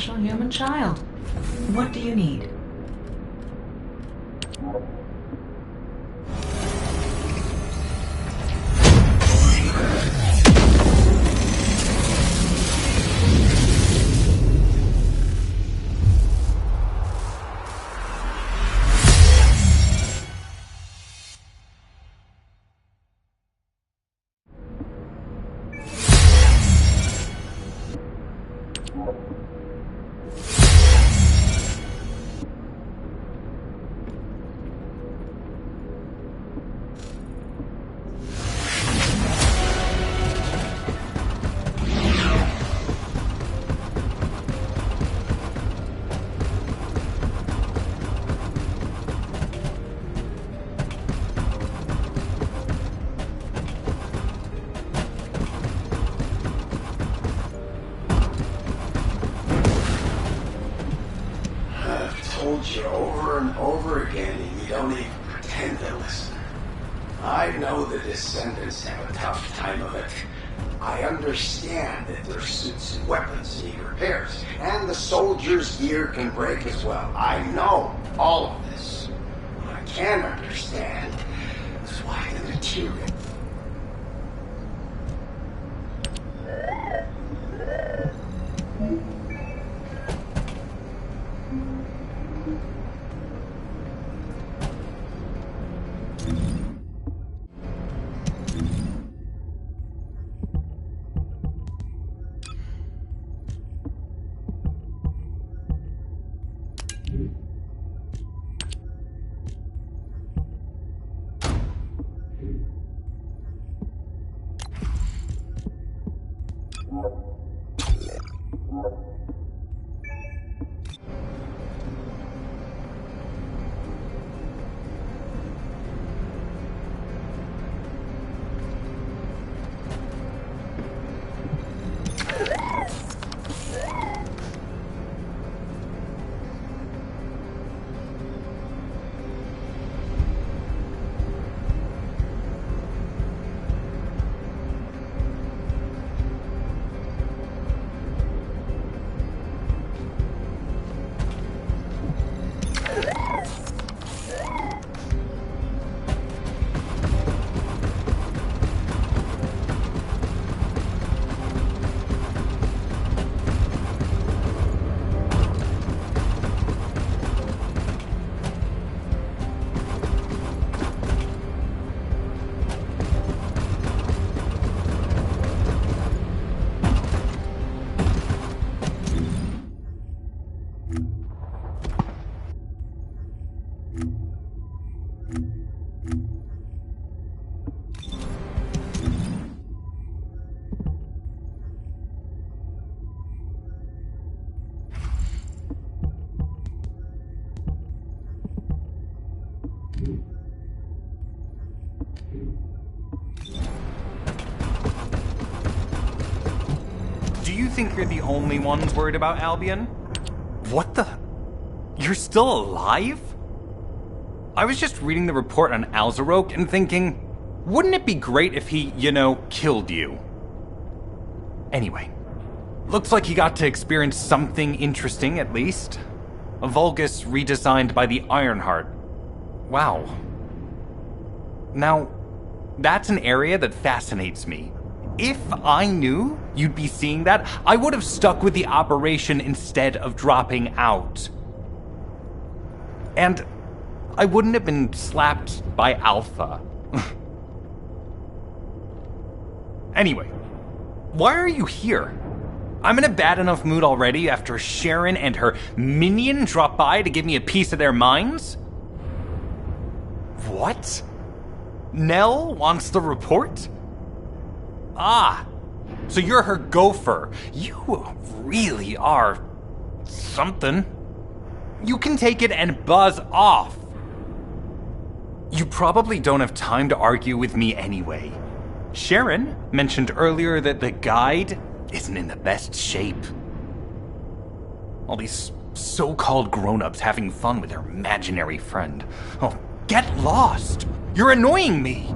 special human child. What do you need? Told you over and over again, and you don't even pretend to listen. I know the Descendants have a tough time of it. I understand that their suits and weapons need repairs, and the soldiers' gear can break as well. I know all of this. What I can understand is why the material... Do you think you're the only ones worried about Albion? What the? You're still alive? I was just reading the report on Alzarok and thinking, wouldn't it be great if he, killed you? Anyway, looks like you got to experience something interesting at least. A Vulgus redesigned by the Ironheart. Wow. Now, that's an area that fascinates me. If I knew you'd be seeing that, I would have stuck with the operation instead of dropping out. And I wouldn't have been slapped by Alpha. Anyway, why are you here? I'm in a bad enough mood already after Sharon and her minion drop by to give me a piece of their minds? What? Nell wants the report? Ah, so you're her gopher. You really are something. You can take it and buzz off. You probably don't have time to argue with me anyway. Sharon mentioned earlier that the guide isn't in the best shape. All these so-called grown-ups having fun with their imaginary friend. Oh, get lost! You're annoying me!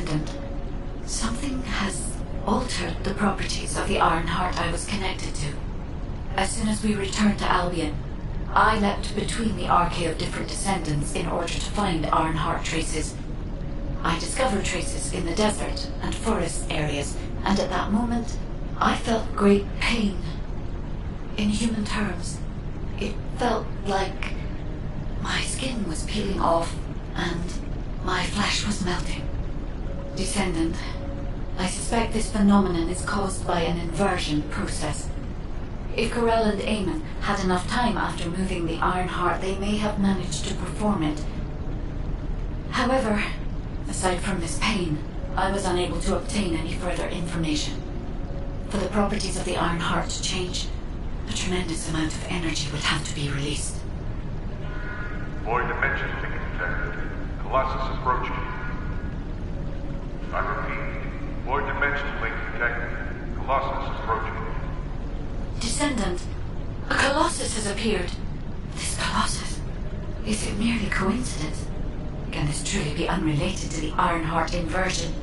Descendant. Something has altered the properties of the Ironheart I was connected to. As soon as we returned to Albion, I leapt between the arcade of different Descendants in order to find Ironheart traces. I discovered traces in the desert and forest areas, and at that moment, I felt great pain. In human terms, it felt like my skin was peeling off and my flesh was melting. Descendant, I suspect this phenomenon is caused by an inversion process. If Corell and Eamon had enough time after moving the Ironheart, they may have managed to perform it. However, aside from this pain, I was unable to obtain any further information. For the properties of the Ironheart to change, a tremendous amount of energy would have to be released. Void dimension link detected. Colossus approaching. I repeat, void dimension link detected. Colossus approaching. Descendant, a Colossus has appeared. This Colossus, is it merely coincidence? Can this truly be unrelated to the Ironheart inversion?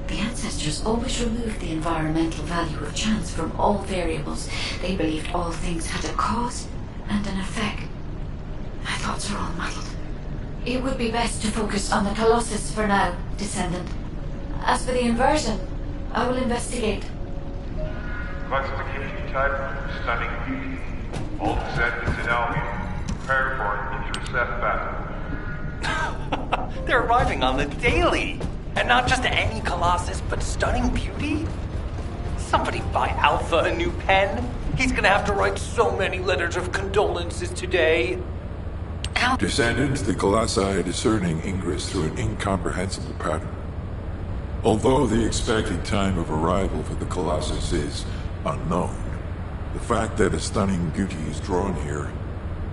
The ancestors always removed the environmental value of chance from all variables. They believed all things had a cause and an effect. My thoughts are all muddled. It would be best to focus on the Colossus for now, Descendant. As for the inversion, I will investigate. Classification type, stunning beauty. All Descendants in Albion. Prepare for an intercept battle. They're arriving on the daily! And not just any Colossus, but stunning beauty? Somebody buy Alpha a new pen. He's gonna have to write so many letters of condolences today. Descendants, the Colossi are discerning Ingress through an incomprehensible pattern. Although the expected time of arrival for the Colossus is unknown, the fact that a stunning beauty is drawn here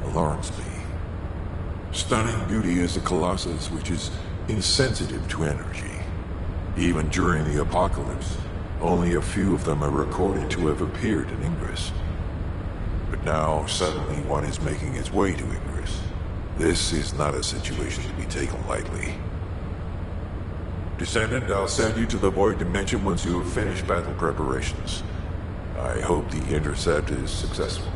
alarms me. Stunning beauty is a Colossus which is insensitive to energy. Even during the apocalypse, only a few of them are recorded to have appeared in Ingress. But now, suddenly one is making its way to Ingress. This is not a situation to be taken lightly. Descendant, I'll send you to the Void Dimension once you have finished battle preparations. I hope the intercept is successful.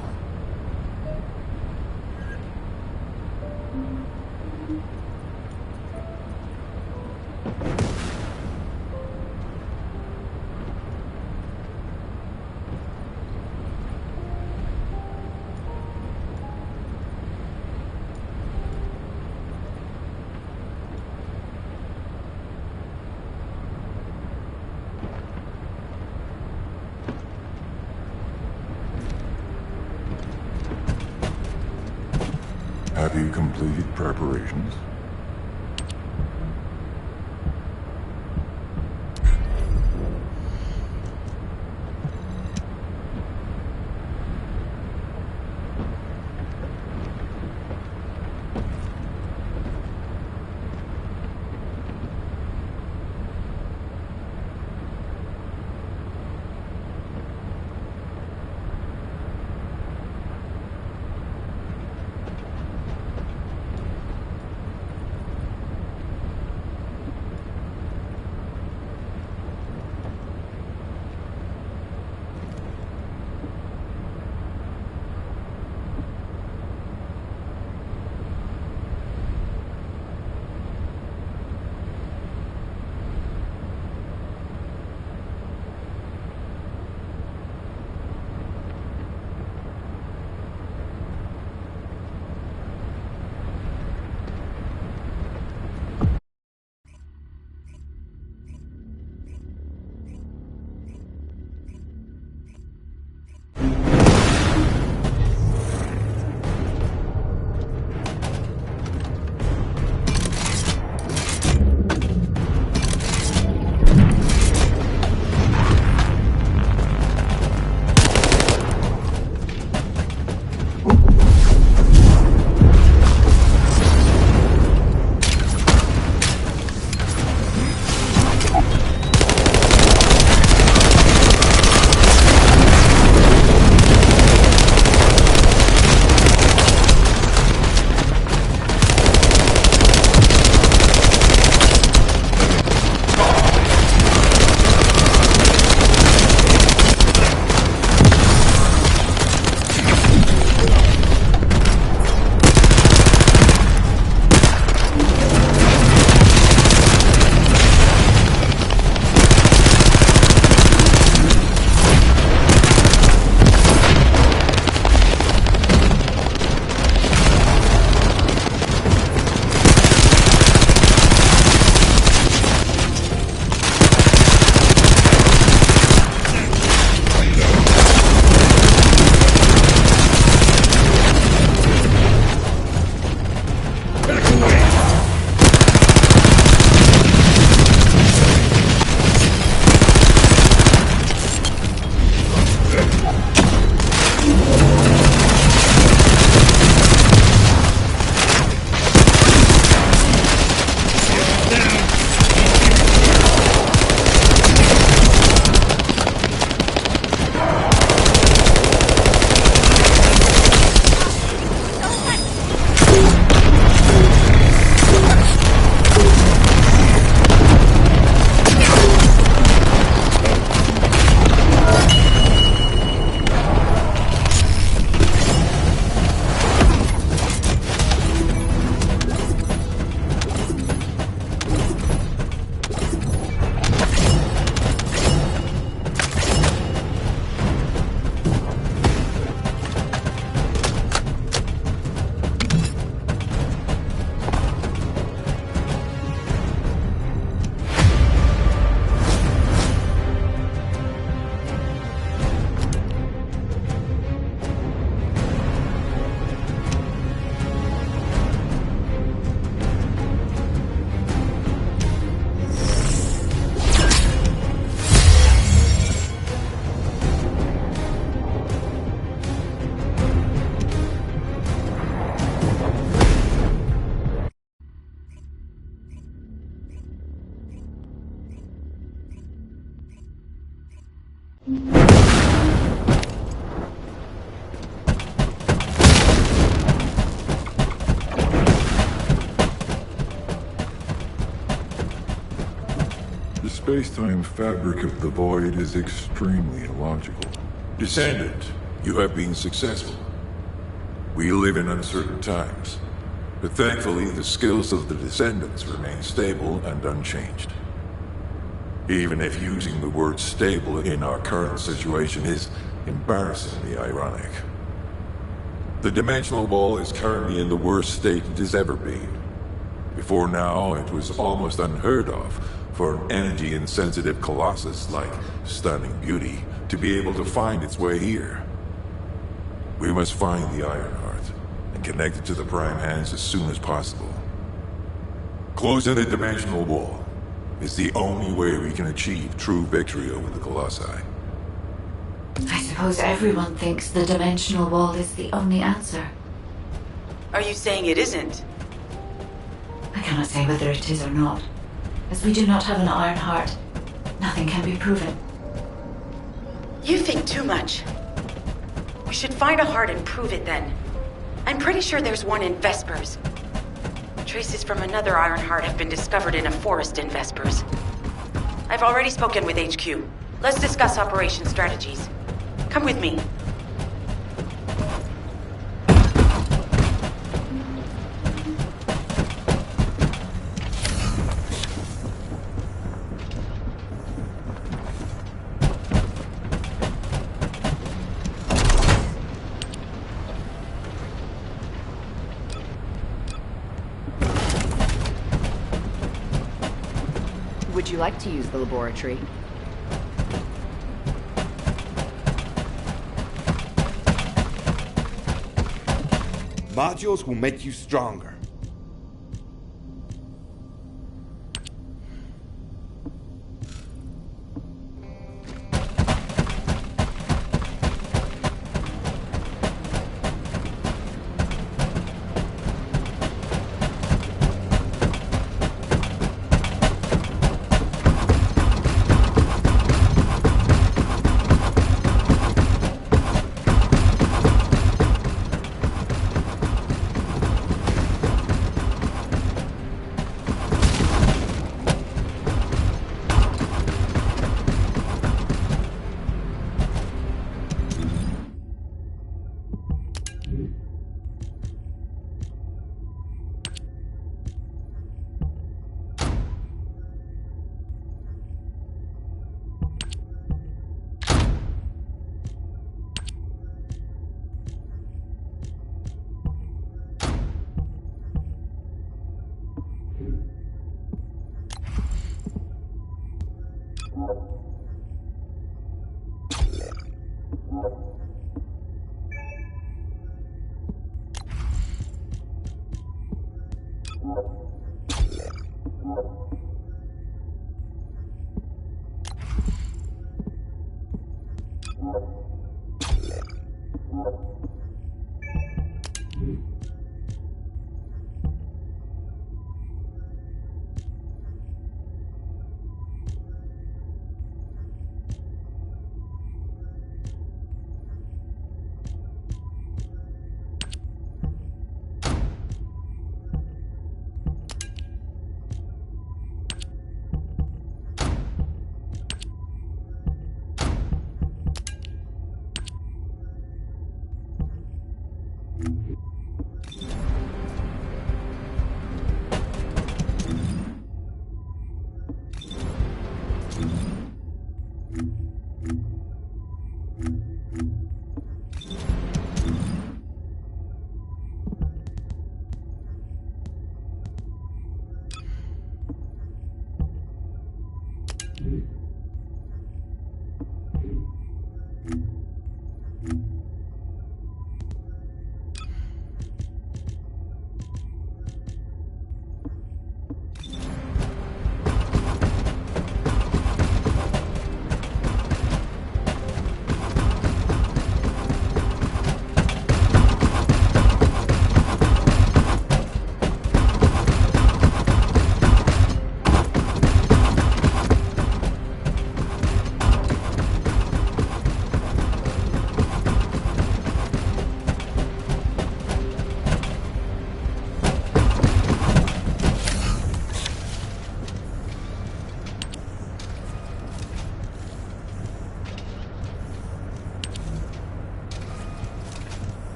Have you completed preparations? The space-time fabric of the void is extremely illogical. Descendant, you have been successful. We live in uncertain times, but thankfully the skills of the Descendants remain stable and unchanged. Even if using the word stable in our current situation is embarrassingly ironic. The dimensional wall is currently in the worst state it has ever been. Before now, it was almost unheard of for an energy-insensitive colossus like Stunning Beauty to be able to find its way here. We must find the Ironheart and connect it to the Prime Hands as soon as possible. Closing the dimensional wall is the only way we can achieve true victory over the Colossi. I suppose everyone thinks the dimensional wall is the only answer. Are you saying it isn't? I cannot say whether it is or not. As we do not have an Ironheart, nothing can be proven. You think too much. We should find a heart and prove it then. I'm pretty sure there's one in Vespers. Traces from another Ironheart have been discovered in a forest in Vespers. I've already spoken with HQ. Let's discuss operation strategies. Come with me. Would you like to use the laboratory? Modules will make you stronger.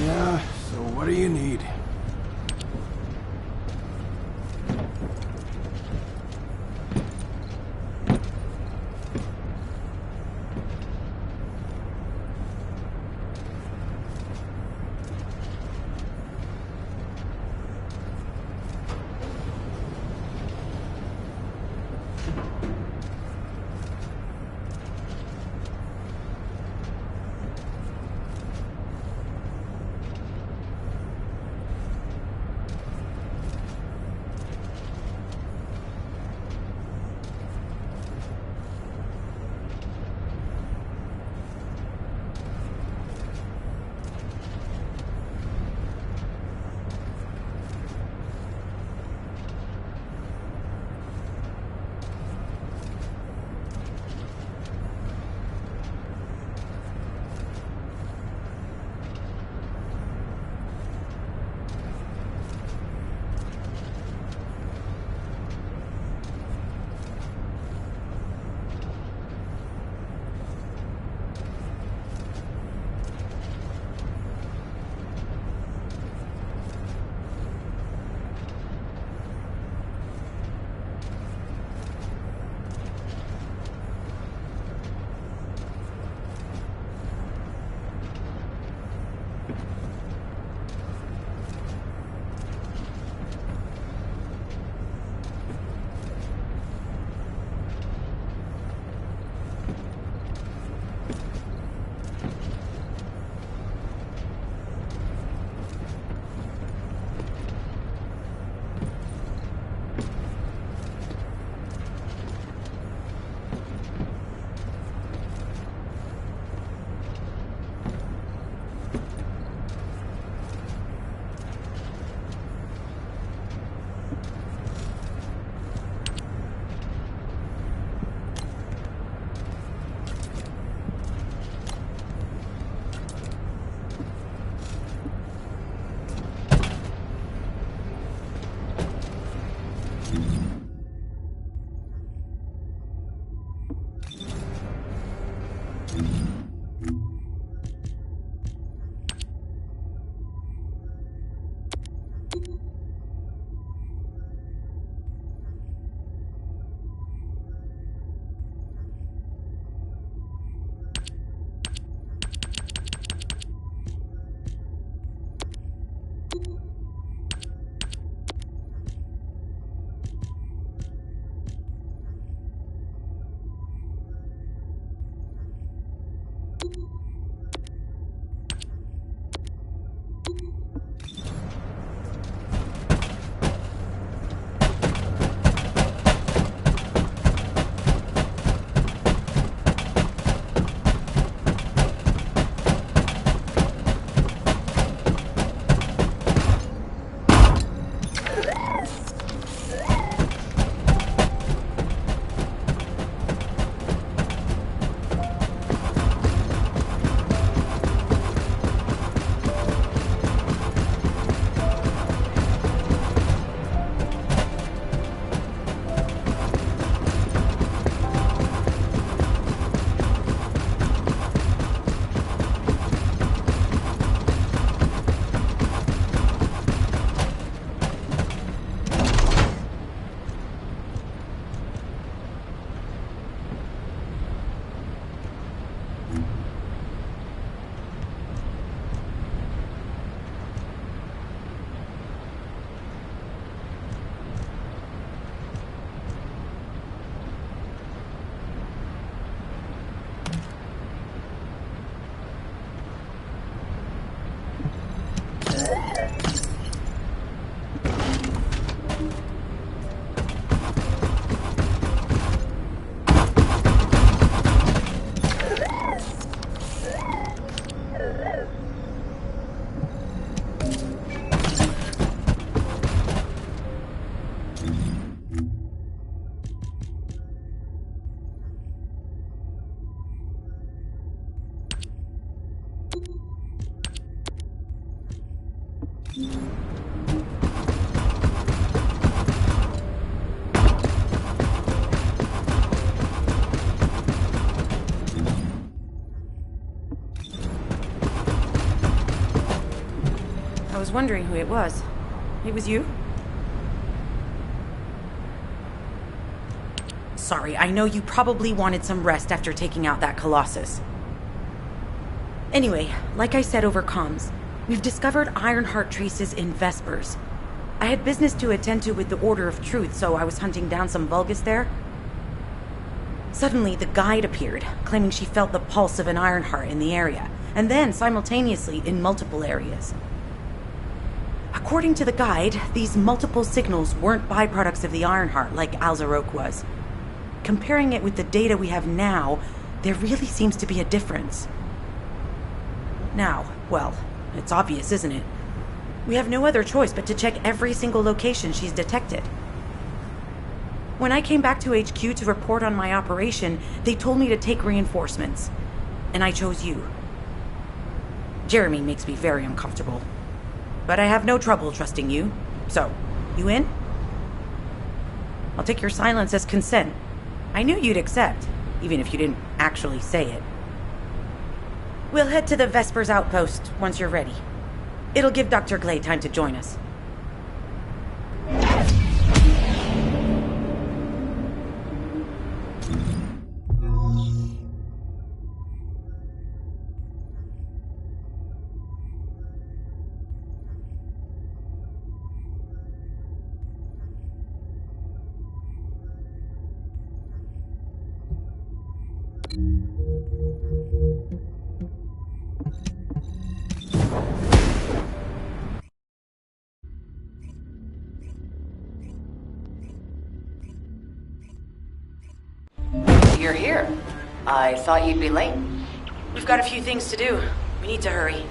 Yeah, so what do you need? I was wondering who it was. It was you? Sorry, I know you probably wanted some rest after taking out that Colossus. Anyway, like I said over comms, we've discovered Ironheart traces in Vespers. I had business to attend to with the Order of Truth, so I was hunting down some Vulgus there. Suddenly, the guide appeared, claiming she felt the pulse of an Ironheart in the area, and then simultaneously in multiple areas. According to the guide, these multiple signals weren't byproducts of the Ironheart like Alzarok was. Comparing it with the data we have now, there really seems to be a difference. Now, well, it's obvious, isn't it? We have no other choice but to check every single location she's detected. When I came back to HQ to report on my operation, they told me to take reinforcements. And I chose you. Jeremy makes me very uncomfortable. But I have no trouble trusting you. So, you in? I'll take your silence as consent. I knew you'd accept, even if you didn't actually say it. We'll head to the Vespers outpost once you're ready. It'll give Dr. Glay time to join us. You're here. I thought you'd be late. We've got a few things to do. We need to hurry.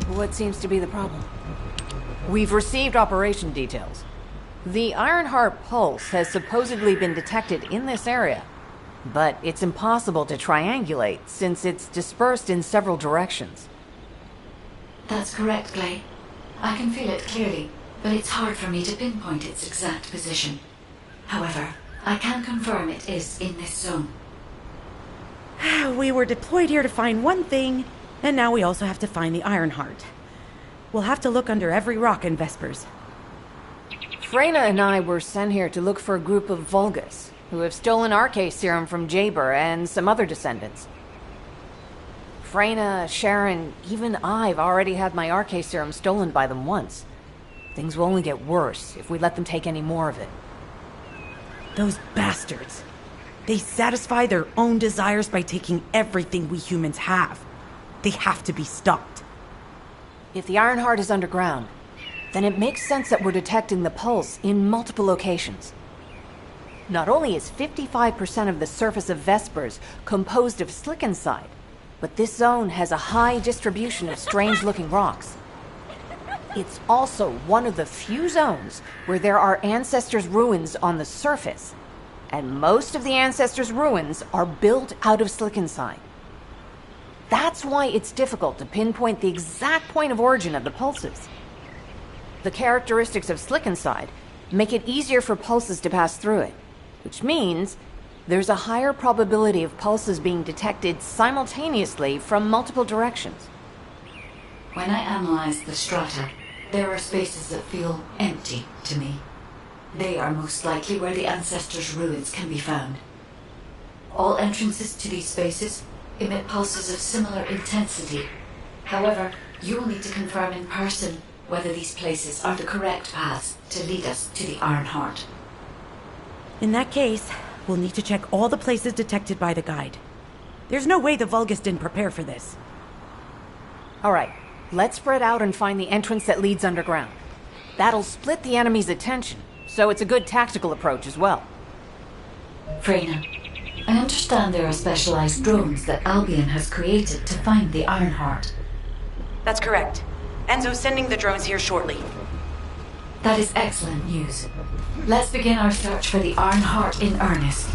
What seems to be the problem? We've received operation details. The Ironheart pulse has supposedly been detected in this area, but it's impossible to triangulate since it's dispersed in several directions. That's correct, Glay. I can feel it clearly, but it's hard for me to pinpoint its exact position. However, I can confirm it is in this zone. We were deployed here to find one thing, and now we also have to find the Ironheart. We'll have to look under every rock in Vespers. Freyna and I were sent here to look for a group of Vulgus, who have stolen RK serum from Jaber and some other descendants. Freyna, Sharon, even I've already had my RK serum stolen by them once. Things will only get worse if we let them take any more of it. Those bastards. They satisfy their own desires by taking everything we humans have. They have to be stopped. If the Ironheart is underground, then it makes sense that we're detecting the pulse in multiple locations. Not only is 55% of the surface of Vespers composed of slickinside, but this zone has a high distribution of strange-looking rocks. It's also one of the few zones where there are Ancestors' ruins on the surface, and most of the Ancestors' ruins are built out of slickinside. That's why it's difficult to pinpoint the exact point of origin of the pulses. The characteristics of slickinside make it easier for pulses to pass through it, which means there's a higher probability of pulses being detected simultaneously from multiple directions. When I analyze the strata, there are spaces that feel empty to me. They are most likely where the Ancestors' ruins can be found. All entrances to these spaces emit pulses of similar intensity. However, You will need to confirm in person whether these places are the correct paths to lead us to the Ironheart. In that case, we'll need to check all the places detected by the guide. There's no way the Vulgus didn't prepare for this. All right, let's spread out and find the entrance that leads underground. That'll split the enemy's attention, so it's a good tactical approach as well. Freyna, I understand there are specialized drones that Albion has created to find the Ironheart. That's correct. Enzo's sending the drones here shortly. That is excellent news. Let's begin our search for the Ironheart in earnest.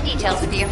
Details with you.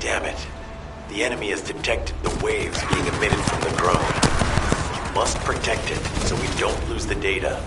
Damn it. The enemy has detected the waves being emitted from the drone. You must protect it so we don't lose the data.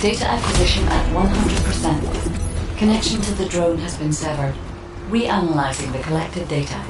Data acquisition at 100%. Connection to the drone has been severed. Reanalyzing the collected data.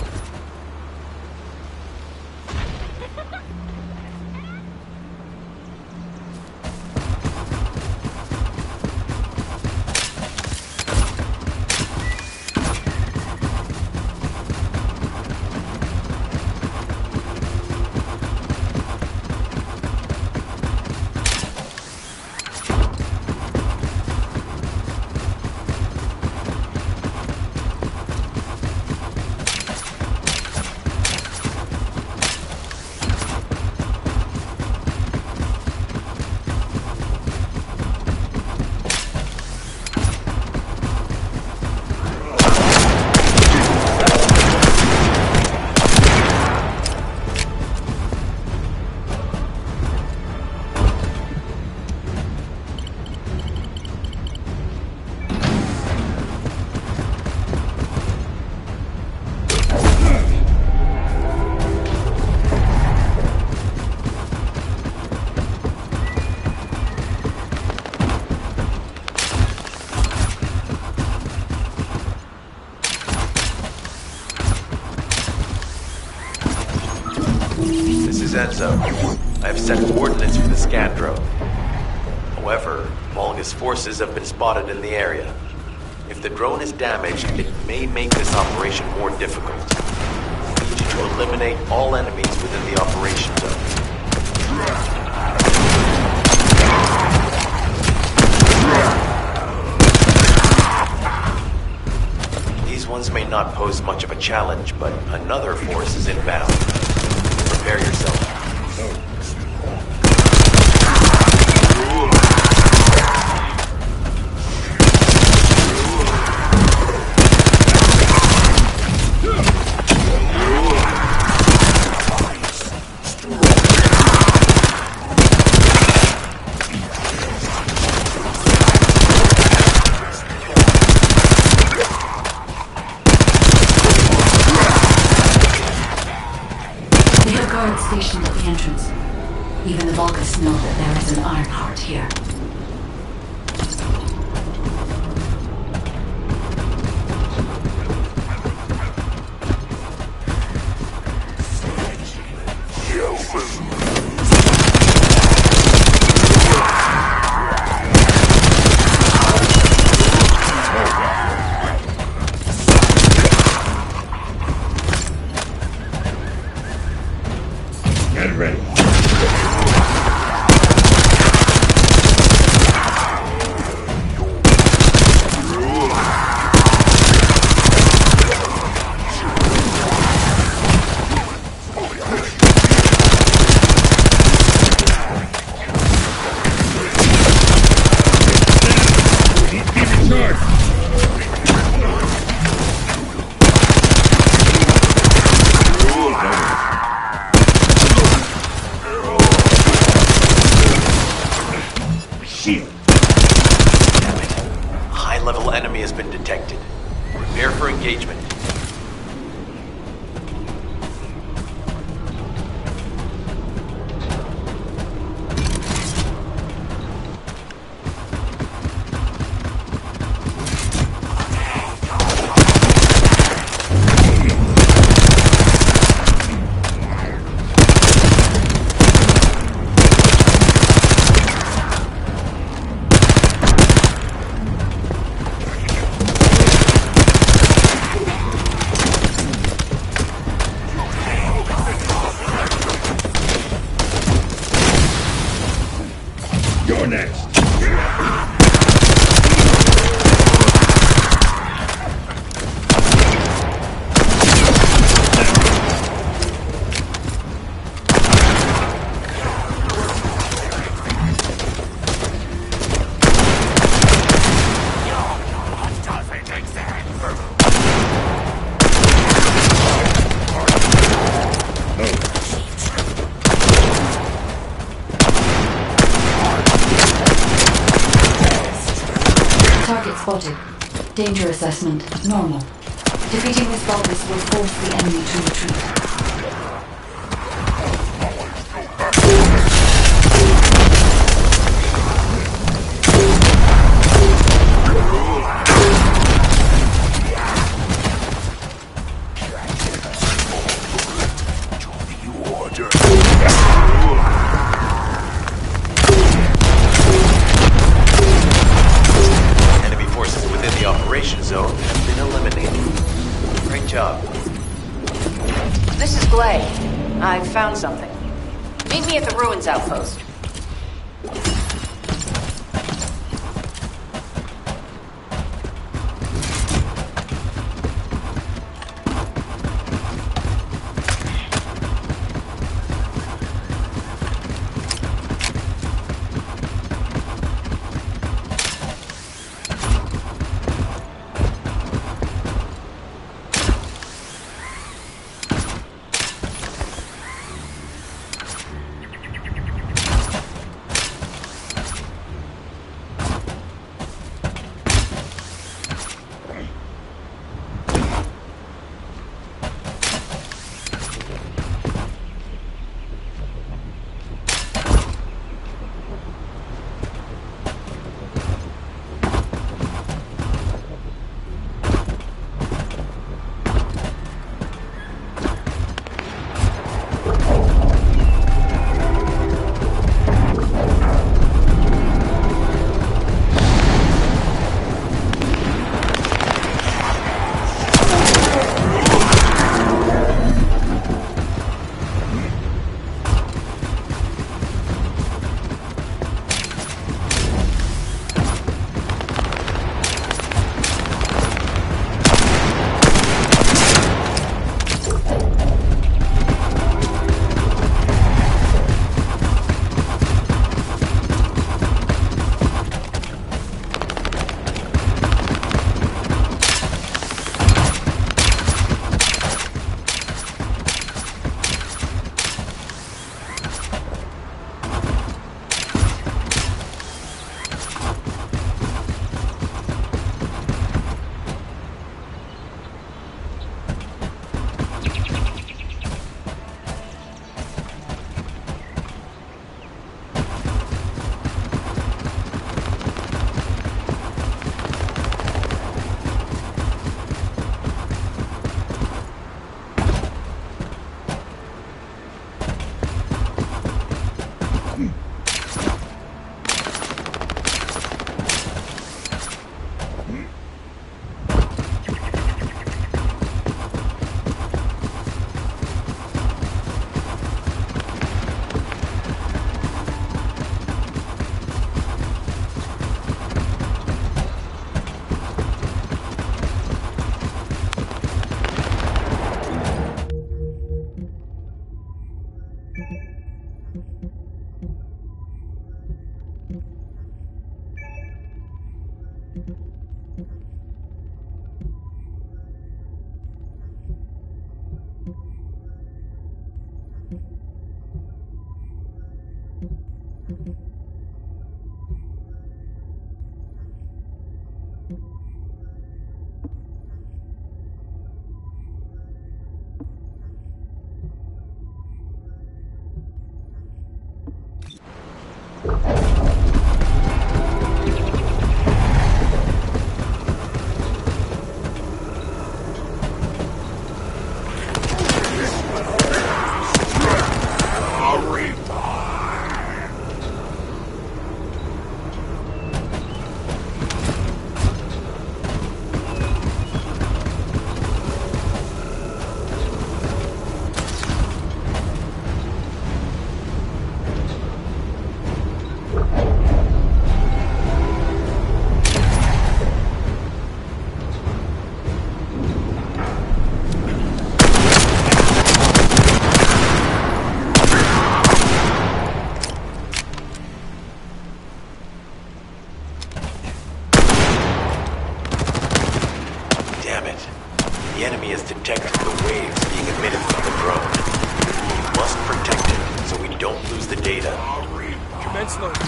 I have set coordinates for the scan drone. However, Volga's forces have been spotted in the area. If the drone is damaged, it may make this operation more difficult. I need you to eliminate all enemies within the operation zone. These ones may not pose much of a challenge, but another force is inbound. Prepare yourself. Stationed at the entrance. Even the Vulgus know that there is an Ironheart here. Get ready. High-level enemy has been detected. Prepare for engagement. You're next. Target spotted. Danger assessment normal. Defeating this Vulgus will force the enemy to retreat. operation zone has been eliminated. Great job. This is Glay. I found something. Meet me at the ruins outpost. The enemy has detected the waves being emitted from the drone. We must protect it so we don't lose the data. Commence loading.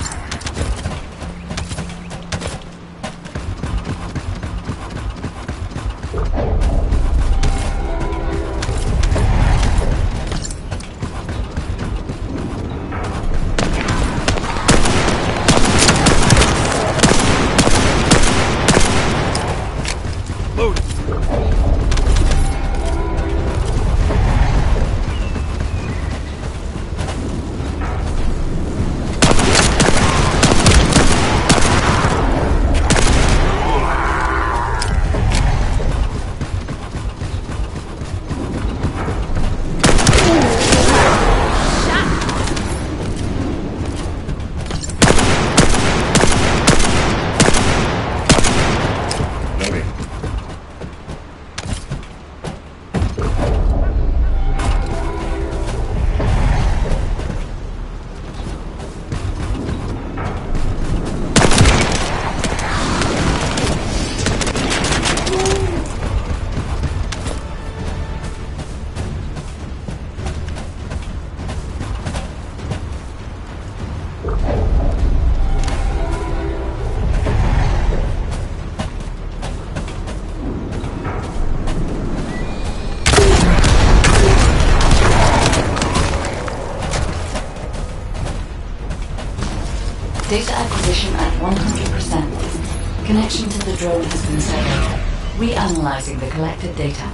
Data acquisition at 100%. Connection to the drone has been severed. Reanalyzing the collected data.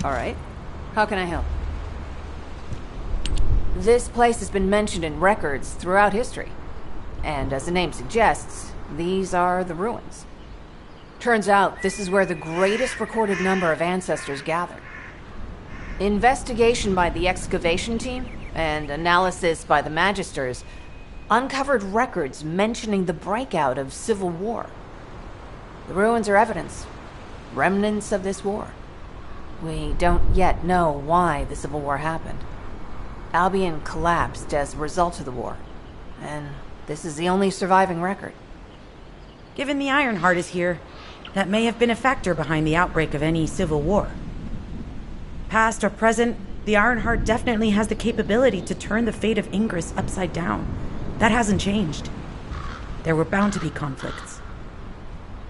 All right. How can I help? This place has been mentioned in records throughout history. And as the name suggests, these are the ruins. Turns out this is where the greatest recorded number of ancestors gathered. Investigation by the excavation team and analysis by the magisters uncovered records mentioning the breakout of civil war. The ruins are evidence, remnants of this war. We don't yet know why the Civil War happened. Albion collapsed as a result of the war, and this is the only surviving record. Given the Ironheart is here, that may have been a factor behind the outbreak of any civil war. Past or present, the Ironheart definitely has the capability to turn the fate of Ingress upside down. That hasn't changed. There were bound to be conflicts.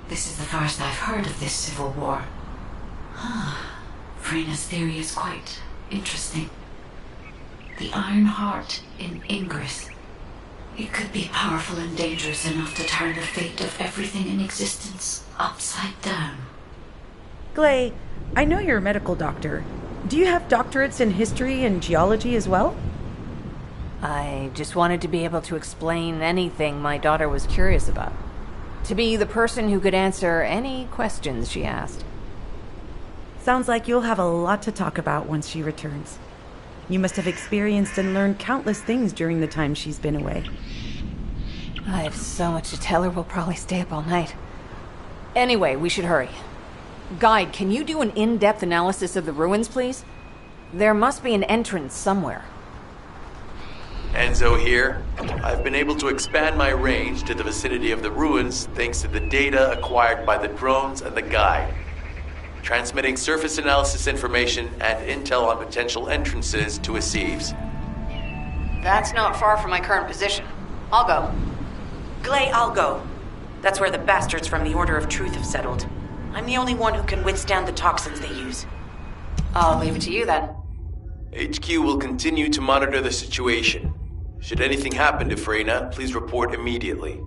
This is the first I've heard of this civil war. Frena's theory is quite interesting. The Ironheart in Ingress. It could be powerful and dangerous enough to turn the fate of everything in existence upside down. Glay, I know you're a medical doctor. Do you have doctorates in history and geology as well? I just wanted to be able to explain anything my daughter was curious about. To be the person who could answer any questions she asked. Sounds like you'll have a lot to talk about once she returns. You must have experienced and learned countless things during the time she's been away. I have so much to tell her we'll probably stay up all night. Anyway, we should hurry. Guide, can you do an in-depth analysis of the ruins, please? There must be an entrance somewhere. Enzo here. I've been able to expand my range to the vicinity of the ruins thanks to the data acquired by the drones and the guide. Transmitting surface analysis information and intel on potential entrances to Aceves. That's not far from my current position. I'll go. Glay, I'll go. That's where the bastards from the Order of Truth have settled. I'm the only one who can withstand the toxins they use. I'll leave it to you then. HQ will continue to monitor the situation. Should anything happen to Freyna, please report immediately.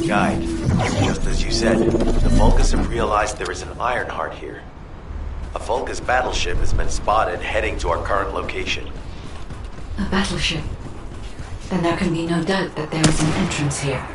Guide, just as you said, the Vulgus have realized there is an Ironheart here. A Vulgus battleship has been spotted heading to our current location. A battleship? Then there can be no doubt that there is an entrance here.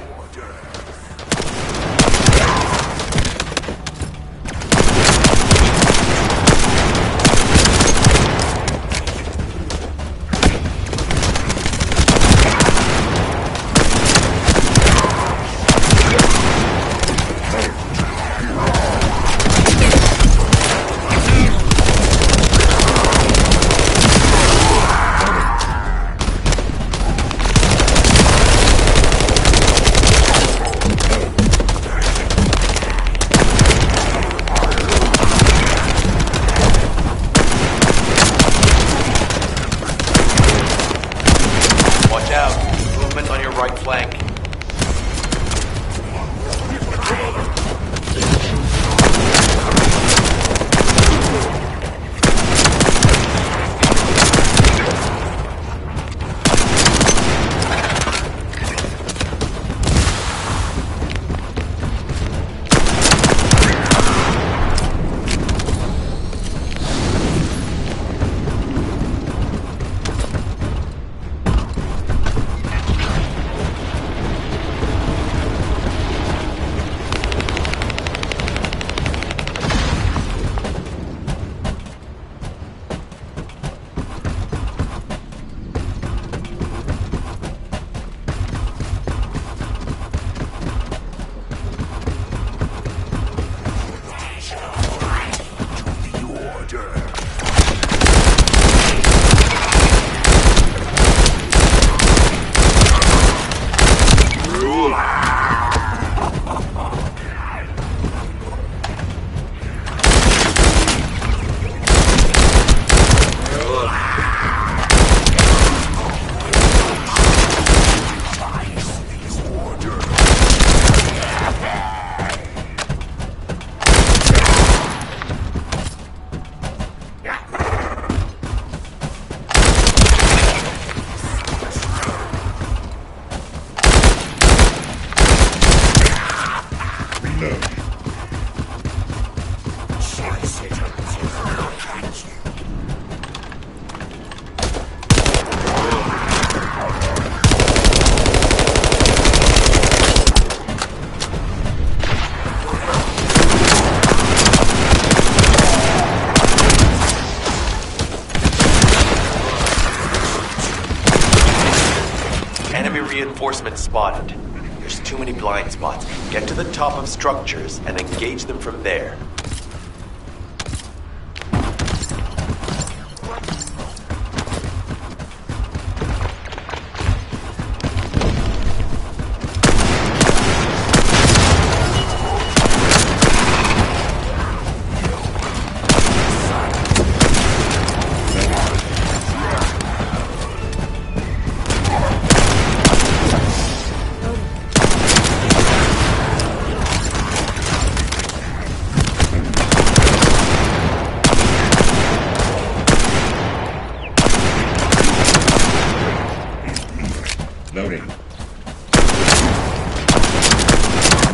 Enemy reinforcements spotted. There's too many blind spots. Get to the top of structures and engage them from there.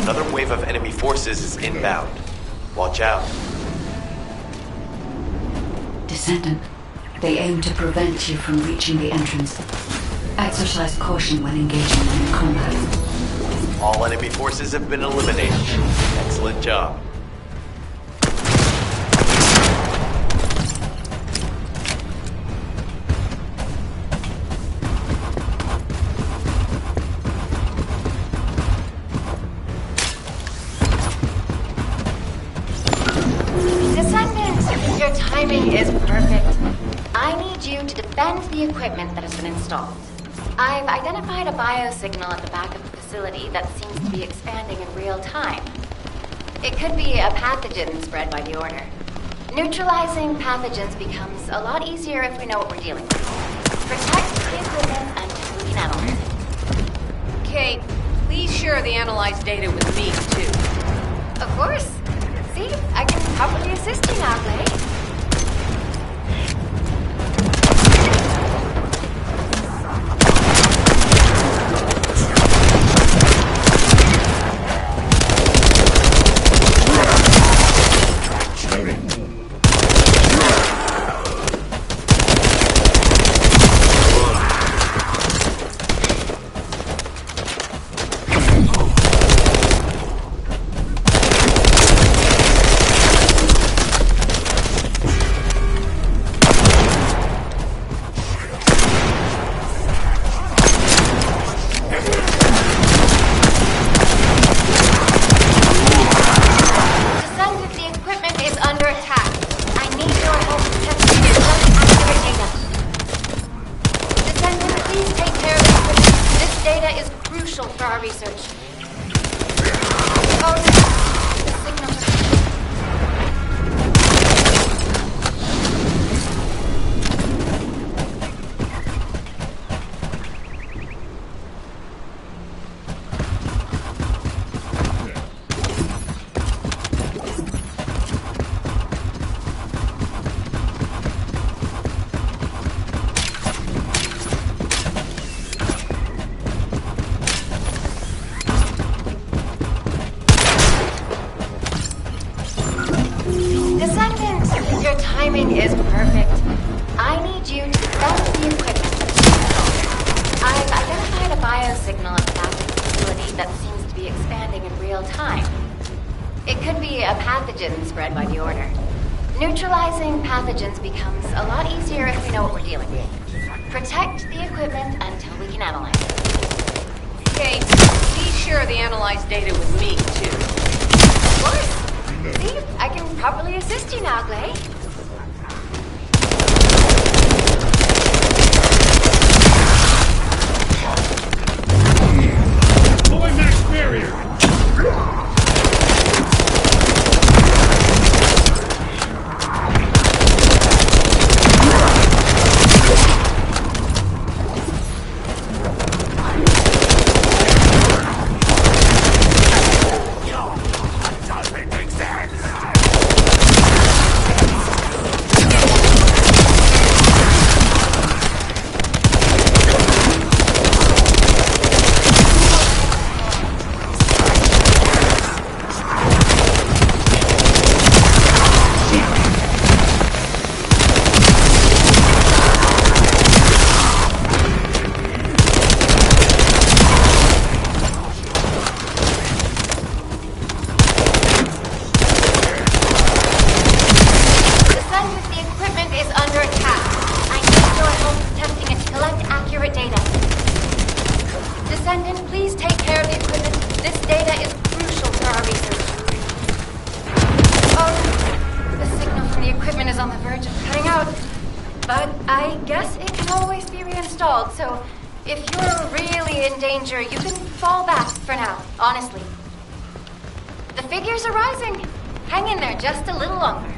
Another wave of enemy forces is inbound. Watch out. Descendant, they aim to prevent you from reaching the entrance. Exercise caution when engaging in combat. All enemy forces have been eliminated. Excellent job. Descendant, your timing is perfect. I need you to defend the equipment that has been installed. I've identified a biosignal at the back of the facility that seems to be expanding in real time. It could be a pathogen spread by the Order. Neutralizing pathogens becomes a lot easier if we know what we're dealing with. Protect the equipment until we can analyze it. Kate, please share the analyzed data with me, too. Of course. See, I can probably assist you now, Blade. For our research. Descendant, your timing is perfect. I need you to defend the equipment. I've identified a biosignal at the back of the facility that seems to be expanding in real time. It could be a pathogen spread by the Order. Neutralizing pathogens becomes a lot easier if we know what we're dealing with. Protect the equipment until we can analyze it. Kate, please share the analyzed data with me, too. Of course. See, I can properly assist you now, Glay. Pulling max barrier! we're really in danger, you can fall back for now, honestly. The figures are rising. Hang in there just a little longer.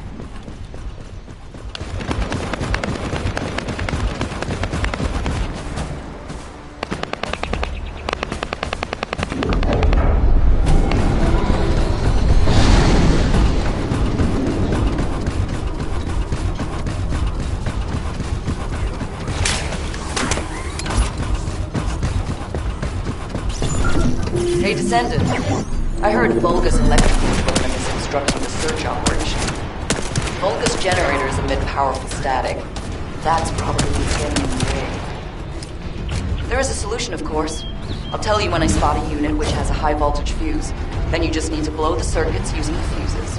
Hey, Descendant. I heard Vulgus Electrical Equipment is instructing the search operation. Vulgus generators emit powerful static. That's probably what's getting in the way. There is a solution, of course. I'll tell you when I spot a unit which has a high voltage fuse. Then you just need to blow the circuits using the fuses.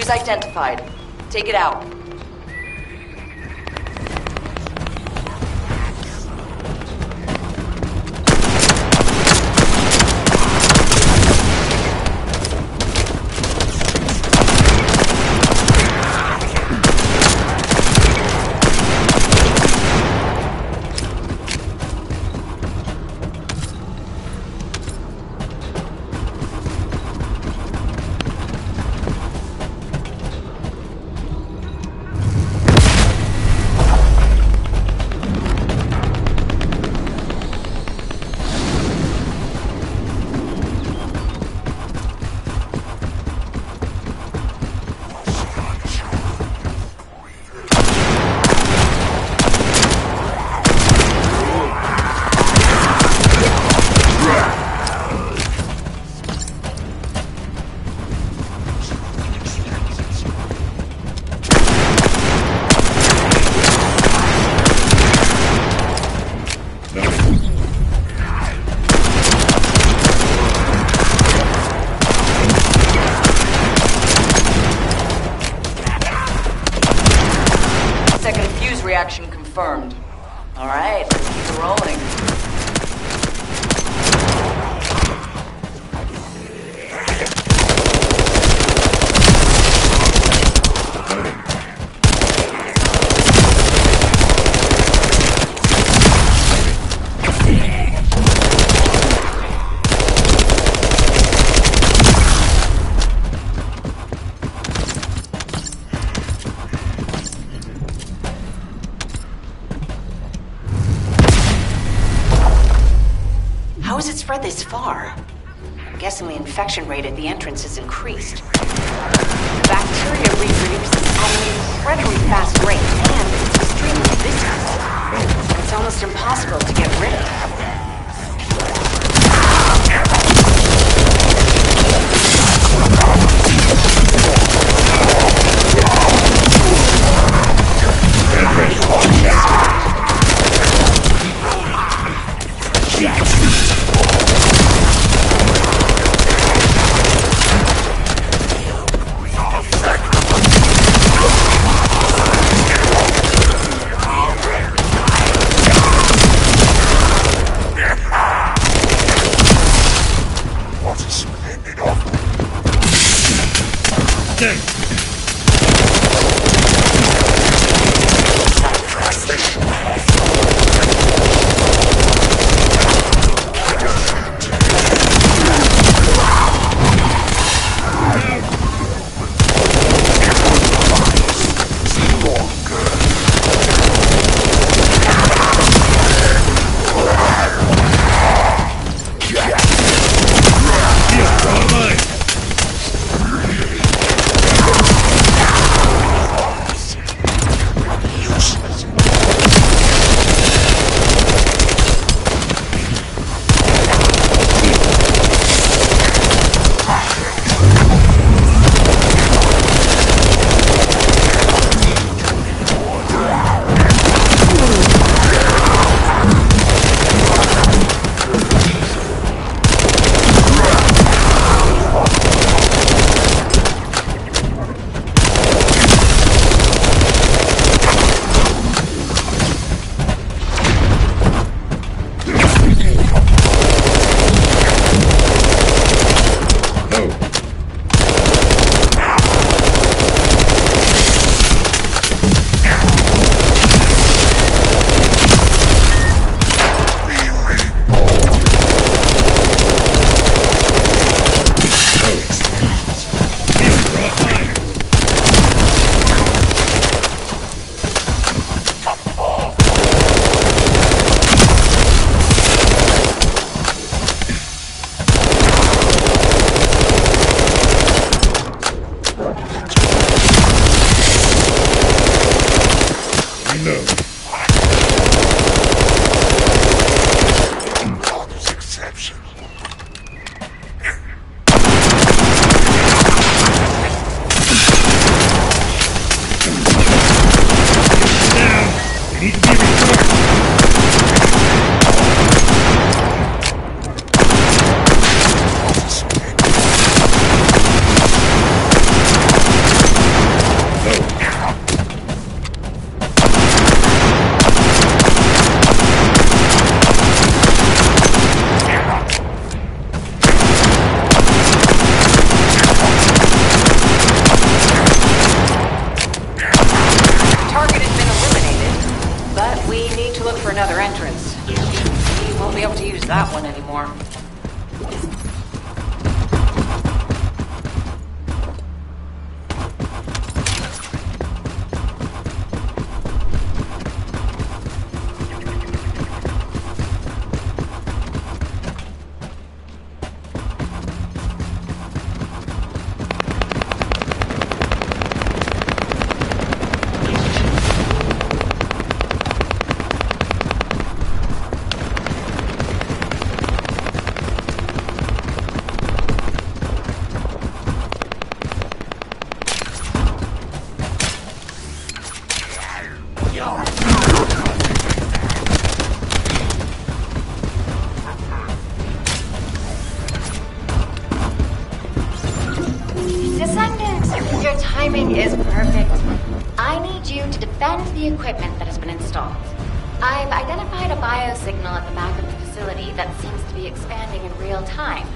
Identified. Take it out. Reaction confirmed. All right, let's keep it rolling. How has it spread this far? I'm guessing the infection rate at the entrance has increased. The bacteria reproduces at an incredibly fast rate, and it's extremely viscous. It's almost impossible to get rid of. able to use that one anymore. Descendant, your timing is perfect. I need you to defend the equipment that has been installed. I've identified a biosignal at the back of the facility that seems to be expanding in real time.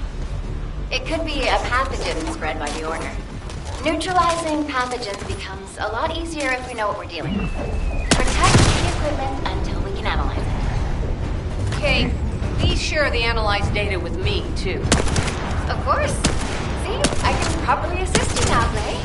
It could be a pathogen spread by the Order. Neutralizing pathogens becomes a lot easier if we know what we're dealing with. Protect the equipment until we can analyze it. Kate, please share the analyzed data with me, too. Of course. See, I can properly assist you now, Clay.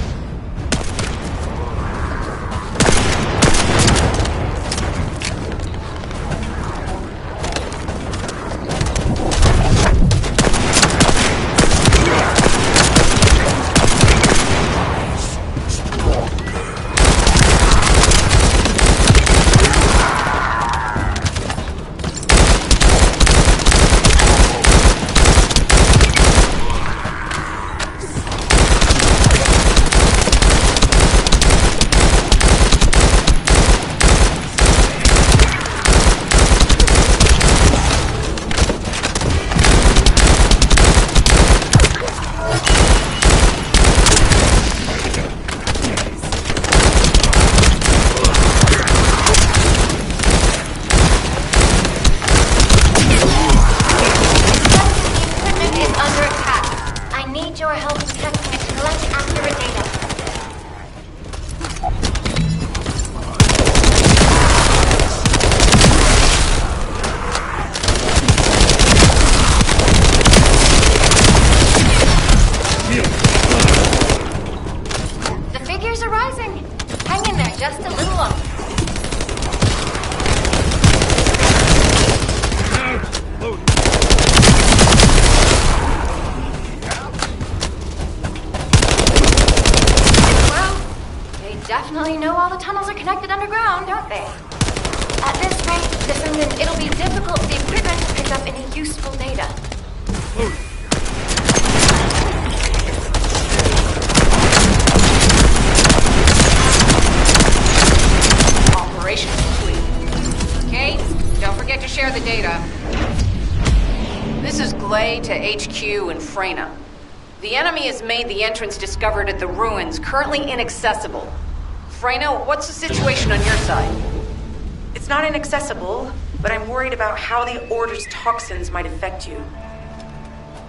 Your help detecting it to collect accurate data. The figures are rising. Hang in there just a little longer. Definitely know all the tunnels are connected underground, don't they? At this rate, Descendant, it'll be difficult for the equipment to pick up any useful data. Operation complete. Kate, don't forget to share the data. This is Glay to HQ in Freyna. The enemy has made the entrance discovered at the ruins currently inaccessible. Freyna, what's the situation on your side? It's not inaccessible, but I'm worried about how the Order's toxins might affect you.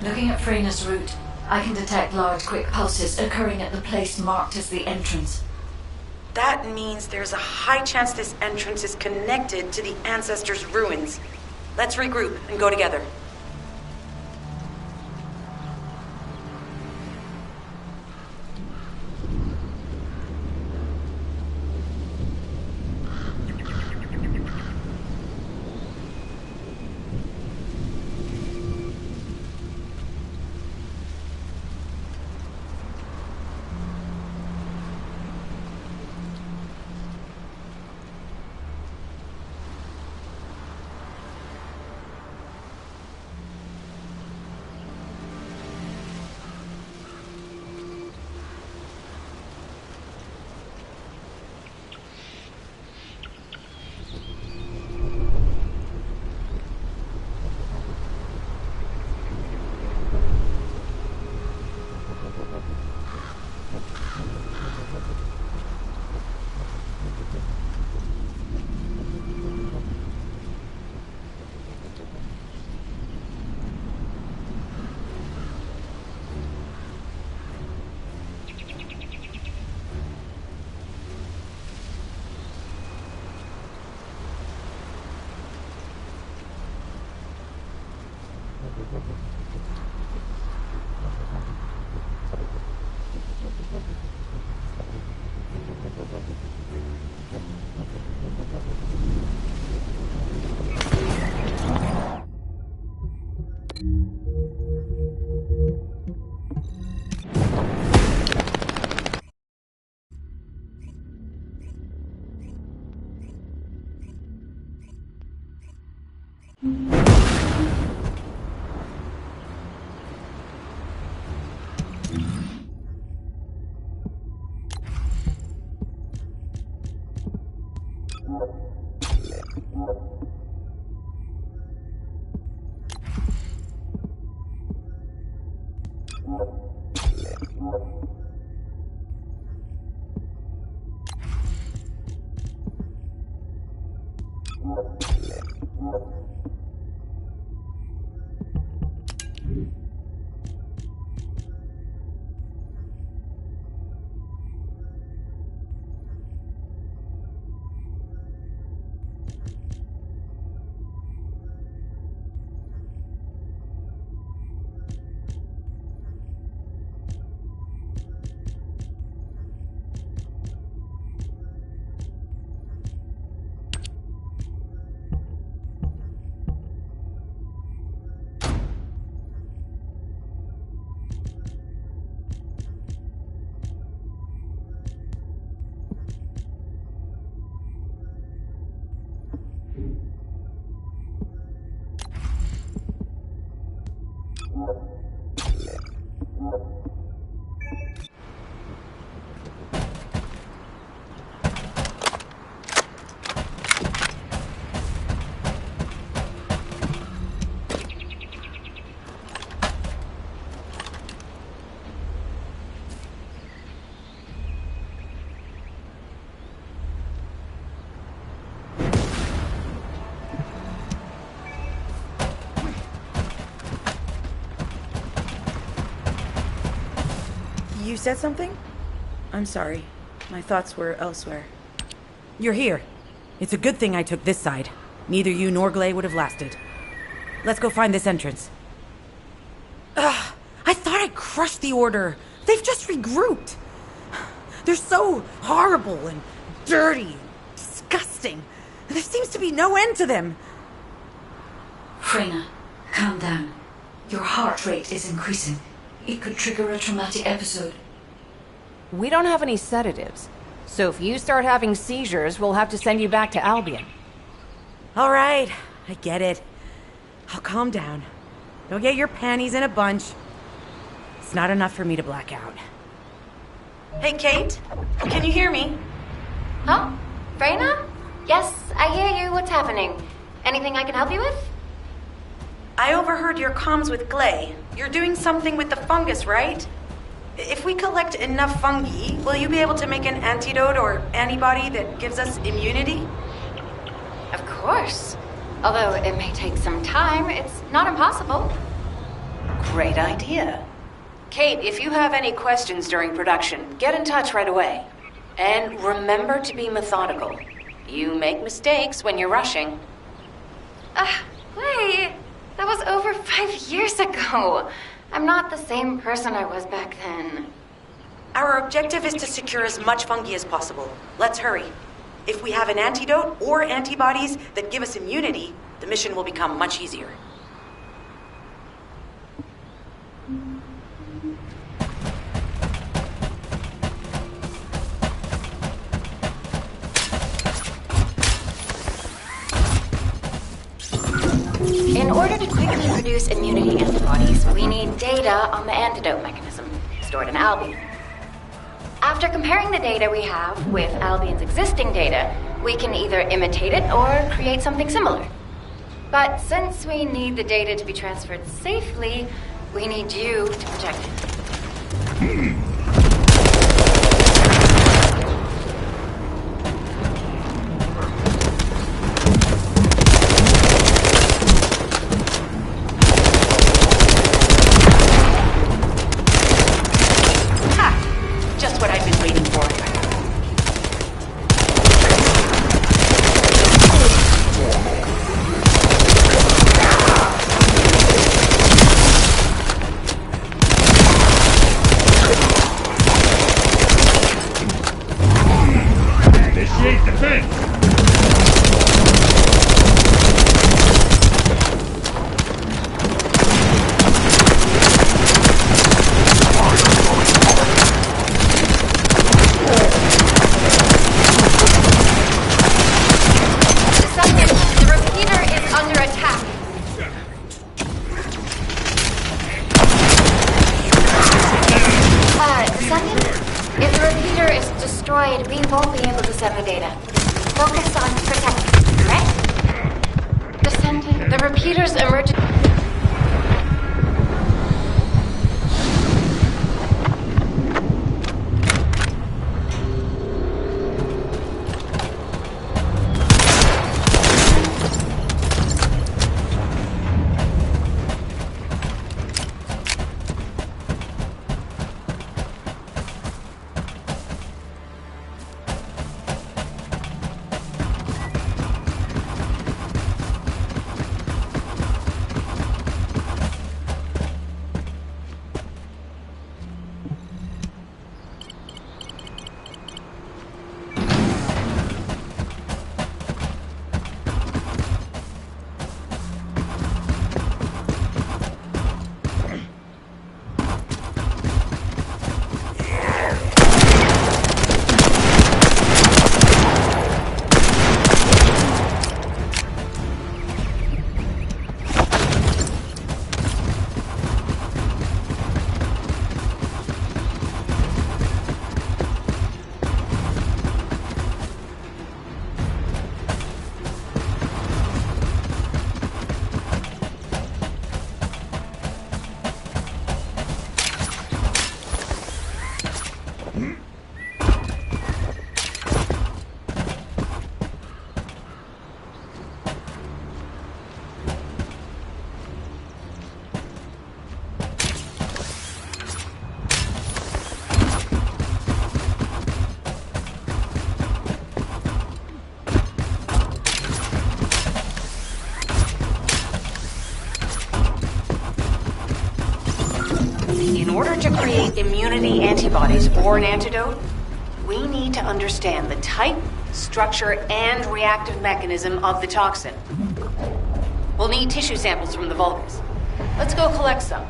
Looking at Freyna's route, I can detect large quick pulses occurring at the place marked as the entrance. That means there's a high chance this entrance is connected to the Ancestors' ruins. Let's regroup and go together. You said something? I'm sorry. My thoughts were elsewhere. You're here. It's a good thing I took this side. Neither you nor Glay would have lasted. Let's go find this entrance. Ugh, I thought I crushed the Order. They've just regrouped. They're so horrible and dirty and disgusting. There seems to be no end to them. Freyna, calm down. Your heart rate is increasing. It could trigger a traumatic episode. We don't have any sedatives, so if you start having seizures, we'll have to send you back to Albion. All right, I get it. I'll calm down. Go get your panties in a bunch. It's not enough for me to black out. Hey, Kate? Can you hear me? Huh? Freyna? Yes, I hear you. What's happening? Anything I can help you with? I overheard your comms with Glay. You're doing something with the fungus, right? If we collect enough fungi, will you be able to make an antidote or antibody that gives us immunity? Of course. Although it may take some time, it's not impossible. Great idea. Kate, if you have any questions during production, get in touch right away. And remember to be methodical. You make mistakes when you're rushing. Wait. That was over 5 years ago. I'm not the same person I was back then. Our objective is to secure as much fungi as possible. Let's hurry. If we have an antidote or antibodies that give us immunity, the mission will become much easier. In order to quickly produce immunity antibodies, we need data on the antidote mechanism, stored in Albion. After comparing the data we have with Albion's existing data, we can either imitate it or create something similar. But since we need the data to be transferred safely, we need you to project it. destroyed, we won't be able to send the data. Focus on protecting, right? Descendant, the repeater's emerging. In order to create immunity antibodies or an antidote, we need to understand the type, structure, and reactive mechanism of the toxin. We'll need tissue samples from the Vulgus. Let's go collect some.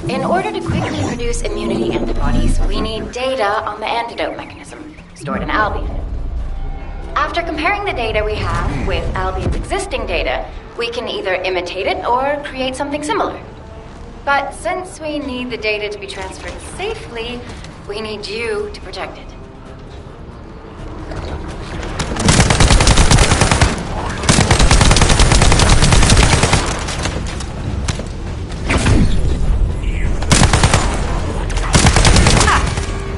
In order to quickly produce immunity antibodies, we need data on the antidote mechanism, stored in Albion. After comparing the data we have with Albion's existing data, we can either imitate it or create something similar. But since we need the data to be transferred safely, we need you to protect it.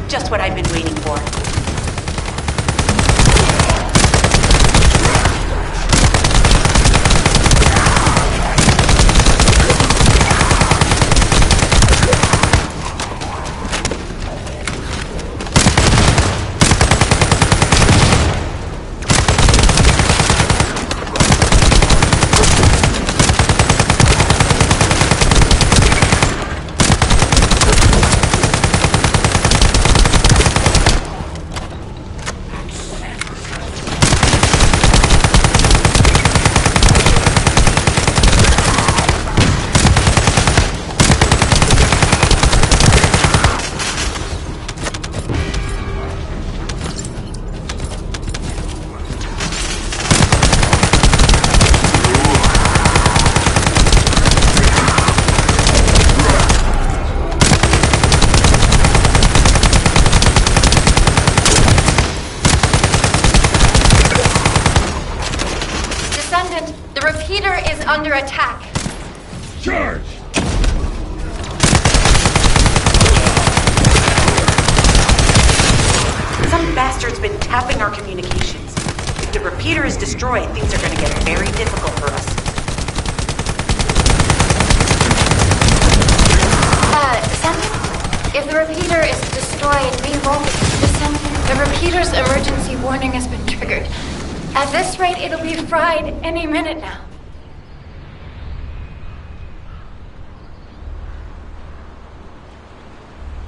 Just what I've been waiting for. Descendant, the repeater is under attack. Charge! Some bastard's been tapping our communications. If the repeater is destroyed, things are gonna get very difficult for us. Descendant, if the repeater is destroyed, we won't... Descendant, the repeater's emergency warning has been triggered. At this rate, it'll be fried any minute now.